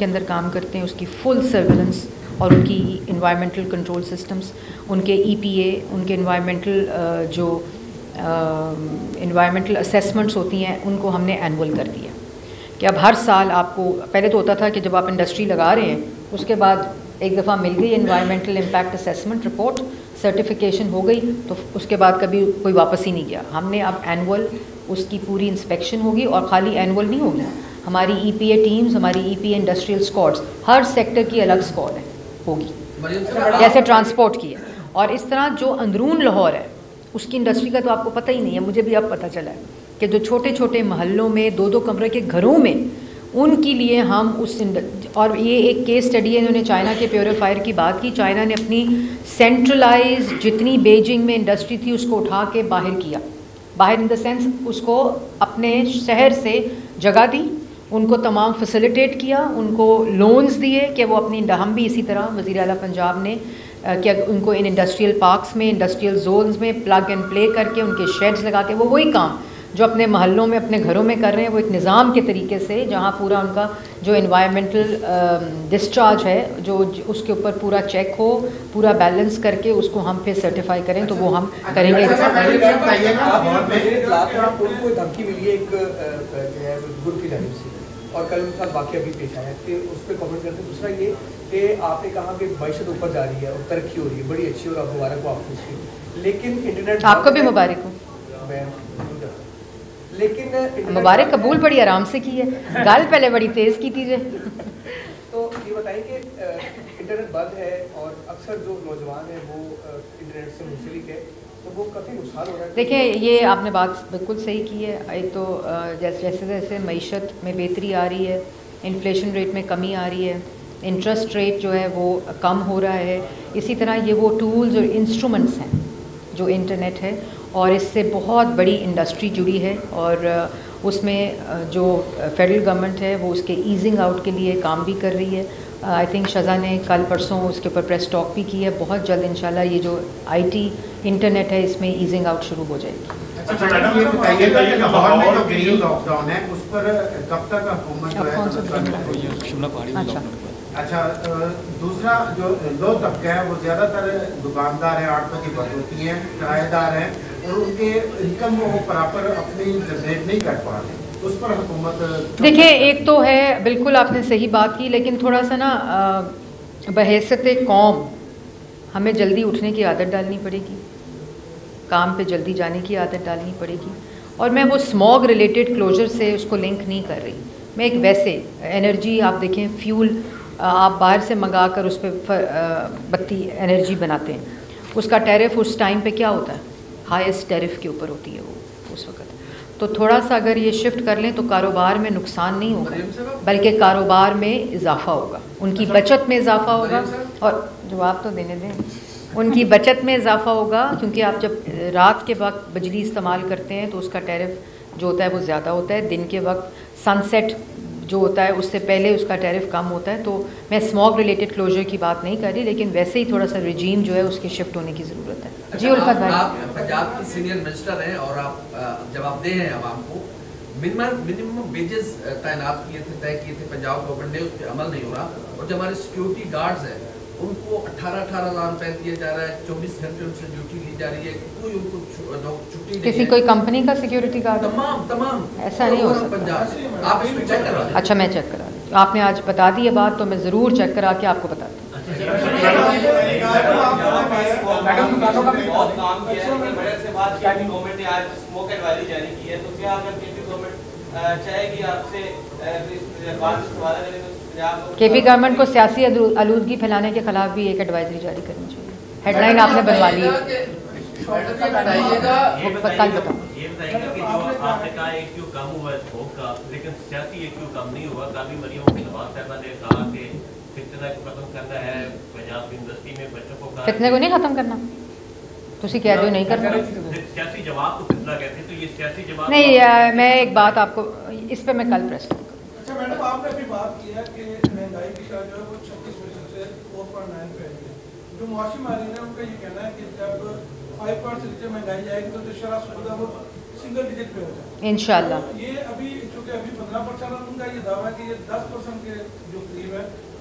کے اندر کام کرتے ہیں اس کی فل سرویلنس اور ان کی انوائرمنٹل کنٹرول سسٹمز، ان کے EPA، ان کے انوائرمنٹل اسیسمنٹس ہوتی ہیں، ان کو ہم نے اینول کر دیا کہ اب ہر سال آپ کو، پہلے تو ہوتا تھا کہ جب آپ انڈسٹری لگا رہے ہیں اس کے بعد ایک دفعہ مل گئی environmental impact assessment report, certification ہو گئی تو اس کے بعد کبھی کوئی واپس ہی نہیں گیا. ہم نے اب اینول اس کی پوری انسپیکشن ہوگی، اور خالی اینول نہیں ہوگی، ہماری EPA ٹیمز، ہماری EPA انڈسٹریل اسکواڈز، ہر سیکٹر کی الگ اسکواڈ ہے ہوگی جیسے ٹرانسپورٹ کی ہے. اور اس طرح جو اندرون لاہور ہے اس کی انڈسٹری کا تو آپ کو پتہ ہی نہیں ہے، مجھے بھی اب پتہ چلا ہے کہ جو چھوٹے چھوٹے محلوں میں 2-2 کمرے کے گھروں میں، ان کے لیے ہم اور یہ ایک کیس اسٹڈی ہے، انہوں نے چائنا کے پیوریفائر کی بات کی. چائنا نے اپنی سینٹرلائز جتنی بیجنگ میں انڈسٹری تھی اس کو اٹھا کے باہر کیا، باہر ان دا سینس اس کو اپنے شہر سے جگہ دی، ان کو تمام فیسیلیٹیٹ کیا، ان کو لونز دیے کہ وہ اپنی، ہم بھی اسی طرح وزیر اعلیٰ پنجاب نے کہ ان کو ان انڈسٹریل پارکس میں، انڈسٹریل زونز میں پلگ اینڈ پلے کر کے ان کے شیڈز لگا کے، وہ وہی کام جو اپنے محلوں میں اپنے گھروں میں کر رہے ہیں، وہ ایک نظام کے طریقے سے جہاں پورا ان کا جو انوائرمنٹل ڈسچارج ہے جو اس کے اوپر پورا چیک ہو، پورا بیلنس کر کے اس کو ہم پھر سرٹیفائی کریں تو وہ ہم کریں گے. اور کل ان کا واقعہ بھی پیش آیا کہ اس پہ کامنٹ کرتے ہیں. دوسرا یہ کہ آپ نے کہا کہ معیشت اوپر جا رہی ہے اور ترقی ہو رہی ہے، بڑی اچھی، اور آپ مبارک ہو آپ کو اس کی، لیکن انٹرنیٹ آپ کو بھی مبارک ہو. لیکن مبارک قبول بڑی آرام سے کی ہے، گال پہلے بڑی تیز کی تھی. تو یہ بتائیں کہ انٹرنیٹ بند ہے اور اکثر جو نوجوان ہیں وہ انٹرنیٹ سے منسلک ہے، تو وہ کافی نقصان ہو رہا ہے. دیکھیں یہ آپ نے بات بالکل صحیح کی ہے. ایک تو جیسے جیسے معیشت میں بہتری آ رہی ہے، انفلیشن ریٹ میں کمی آ رہی ہے، انٹرسٹ ریٹ جو ہے وہ کم ہو رہا ہے، اسی طرح یہ وہ ٹولز اور انسٹرومنٹس ہیں جو انٹرنیٹ ہے، اور اس سے بہت بڑی انڈسٹری جڑی ہے، اور اس میں جو فیڈرل گورنمنٹ ہے وہ اس کے ایزنگ آؤٹ کے لیے کام بھی کر رہی ہے. آئی تھنک شزا نے کل پرسوں اس کے اوپر پریس ٹاک بھی کی ہے. بہت جلد انشاءاللہ یہ جو IT انٹرنیٹ ہے اس میں ایزنگ آؤٹ شروع ہو جائے گی. اچھا میڈم یہ بتائیے گا کہ لاہور میں جو گرین لاک ڈاؤن ہے اس پر کب تک حکومت جو ہے؟ اچھا دوسرا جو لو طبقہ ہے وہ زیادہ تر دکاندار ہیں، 8 بجے بند ہوتی ہیں، کرایہ دار ہیں، اور ان کے انکم وہ پراپر اپنی جنریٹ نہیں کر پا رہے، اس پر حکومت. دیکھیں ایک تو ہے، بالکل آپ نے صحیح بات کی، لیکن تھوڑا سا نا بحیثیت قوم ہمیں جلدی اٹھنے کی عادت ڈالنی پڑے گی، کام پہ جلدی جانے کی عادت ڈالنی پڑے گی. اور میں وہ اسموگ ریلیٹڈ کلوجر سے اس کو لنک نہیں کر رہی. میں ایک ویسے انرجی، آپ دیکھیں فیول آپ باہر سے منگا کر اس پہ بتی انرجی بناتے ہیں، اس کا ٹیرف اس ٹائم پہ کیا ہوتا ہے، ہائیسٹ ٹیرف کے اوپر ہوتی ہے وہ اس وقت. تو تھوڑا سا اگر یہ شفٹ کر لیں تو کاروبار میں نقصان نہیں ہوگا بلکہ کاروبار میں اضافہ ہوگا، ان کی بچت میں اضافہ ہوگا. اور جواب تو دینے دیں، ان کی بچت میں اضافہ ہوگا، کیونکہ آپ جب رات کے وقت بجلی استعمال کرتے ہیں تو اس کا ٹیرف جو ہوتا ہے وہ زیادہ ہوتا ہے، دن کے وقت سن سیٹ جو ہوتا ہے اس سے پہلے اس کا ٹیرف کم ہوتا ہے. تو میں اسموگ ریلیٹڈ کلوجر کی بات نہیں کر رہی، لیکن ویسے ہی تھوڑا سا رجیم جو ہے اس کی شفٹ ہونے کی ضرورت ہے. جی الفت بھائی، آپ پنجاب کی سینئر منسٹر ہیں اور آپ جواب دہ ہیں عوام کو. منیمم ویجز تعینات کیے تھے، طے کیے تھے پنجاب گورنمنٹ نے، اس پہ عمل نہیں ہو رہا. اور جو ہمارے سیکورٹی گارڈز ہیں ان کو 18,000 روپے دیا جا رہا ہے، 24 گھنٹے ان سے ڈیوٹی لی جا رہی ہے، کوئی ان کو چھٹی نہیں. کسی کوئی کمپنی کا سیکورٹی گارڈ تمام ایسا نہیں ہو سکتا. پنجاب آپ اس میں چیک کرا دیں. اچھا میں چیک کرا دوں، آپ نے آج بتا دی ہے بات تو میں ضرور چیک کرا کے آپ کو بتا دوں. KP گورنمنٹ کو سیاسی آلودگی پھیلانے کے خلاف بھی ایک ایڈوائزری جاری کرنی چاہیے. ہیڈ لائن آپ نے بنوا لی ہے، کل بتاؤں. یہ بتائیے گا کہ جو آپ نے کہا ایکیو کم ہوا ہے اسکوپ کا، لیکن سیاسی ایکیو کم نہیں ہوا. کافی مریم کے نواز صاحبہ نے کہا کہ فتنہ کو ختم کرنا ہے پنجاب کی یونیورسٹی میں بچوں کو. فتنے کو نہیں ختم کرنا، تسی کہہ رہے ہو نہیں کرنا. سیاسی جواب کو فتنہ کہتے ہیں، تو یہ سیاسی جواب نہیں. میں ایک بات آپ کو اس پہ میں کل پریس کروں. اچھا میڈم آپ نے ابھی بات کی ہے کہ مہنگائی کی شرح جو ہے وہ 36% سے 4.9 پہ آئی ہے. جو معاشی ماہرین ہیں ان کا یہ کہنا ہے کہ جب 5% سے نیچے مہنگائی جائے گی تو جو شرح سود ہے وہ سنگل ڈیجٹ پہ ہو جائے گا انشاءاللہ. یہ ابھی چونکہ ابھی 15% ان کا یہ دعویٰ ہے کہ یہ 10% کے جو قریب ہے